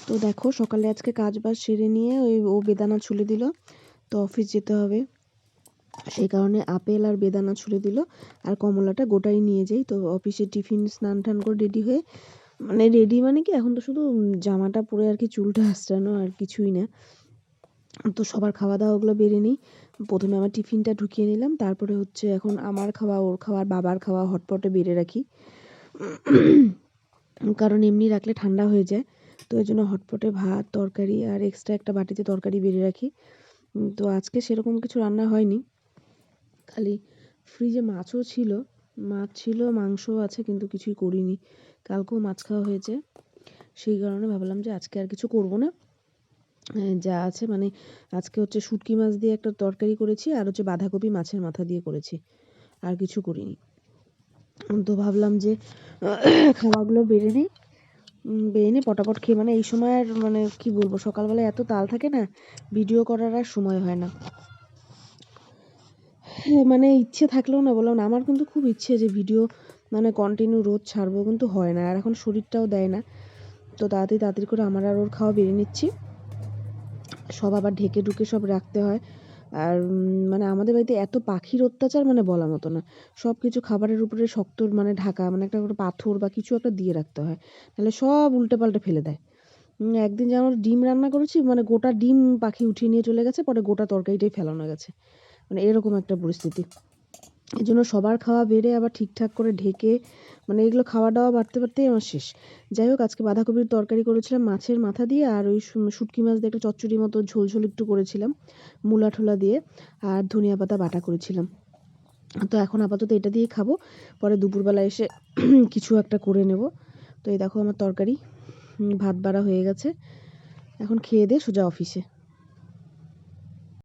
তো দেখো সকালে আজকে কাজ বাজ সেরে নিয়ে ও বেদানা ছুলে দিল, তো অফিস যেতে হবে সেই কারণে আপেল আর বেদানা ছুলে দিল, আর কমলাটা গোটাই নিয়ে যাই। তো অফিসে টিফিন স্নান টান করে রেডি হয়ে, মানে রেডি মানে কি, এখন তো শুধু জামাটা পরে আর কি, চুলটা আঁচড়ানো আর কিছুই না। তো সবার খাওয়া দাওয়াগুলো বেড়ে নিই। প্রথমে আমার টিফিনটা ঢুকিয়ে নিলাম, তারপরে হচ্ছে এখন আমার খাওয়া, ওর খাওয়া, বাবার খাওয়া হটপটে বেড়ে রাখি, কারণ এমনি রাখলে ঠান্ডা হয়ে যায়। তো এই জন্য হটপটে ভাত তরকারি আর এক্সট্রা একটা বাটিতে তরকারি বেড়ে রাখি। তো আজকে সেরকম কিছু রান্না হয়নি, খালি ফ্রিজে মাছও ছিল, মাছ ছিল, মাংসও আছে, কিন্তু কিছুই করিনি। কালকেও মাছ খাওয়া হয়েছে, সেই কারণে ভাবলাম যে আজকে আর কিছু করব না, যা আছে মানে আজকে হচ্ছে শুটকি মাছ দিয়ে একটা তরকারি করেছি, আর হচ্ছে বাঁধাকপি মাছের মাথা দিয়ে করেছি, আর কিছু করিনি। তো ভাবলাম যে খাওয়াগুলো বেড়ে নিই পটাপট খেয়ে, মানে এই সময় আর মানে কি বলবো, সকালবেলা এত তাল থাকে না, ভিডিও করার আর সময় হয় না। মানে ইচ্ছে থাকলেও না, বললাম না, আমার কিন্তু খুব ইচ্ছে যে ভিডিও মানে কন্টিনিউ রোজ ছাড়বো, কিন্তু হয় না, আর এখন শরীরটাও দেয় না। তো তাড়াতাড়ি করে আমার আর ওর খাওয়া বেড়ে নিচ্ছি। সব আবার ঢেকে ঢুকে সব রাখতে হয়। আর মানে আমাদের বাড়িতে এত পাখির অত্যাচার, মানে বলার মতো না। সব কিছু খাবারের উপরে শক্ত মানে ঢাকা, মানে একটা করে পাথর বা কিছু একটা দিয়ে রাখতে হয়, নাহলে সব উল্টে পাল্টে ফেলে দেয়। একদিন যেমন ডিম রান্না করেছি, মানে গোটা ডিম পাখি উঠিয়ে নিয়ে চলে গেছে, পরে গোটা তরকারিটাই ফেলানো গেছে, মানে এরকম একটা পরিস্থিতি। এই জন্য সবার খাওয়া বেড়ে আবার ঠিকঠাক করে ঢেকে, মানে এগুলো খাওয়া দাওয়া বাড়তে বাড়তেই আমার শেষ। যাই হোক, আজকে বাঁধাকপির তরকারি করেছিলাম মাছের মাথা দিয়ে, আর ওই শুটকি মাছ দিয়ে একটা চচ্চড়ি মতো ঝোল ঝোল একটু করেছিলাম মূলা ঠোলা দিয়ে, আর ধনিয়া পাতা বাটা করেছিলাম। তো এখন আপাতত এটা দিয়েই খাবো, পরে দুপুরবেলা এসে কিছু একটা করে নেব। তো এই দেখো আমার তরকারি, ভাত বাড়া হয়ে গেছে, এখন খেয়ে দিয়ে সোজা অফিসে।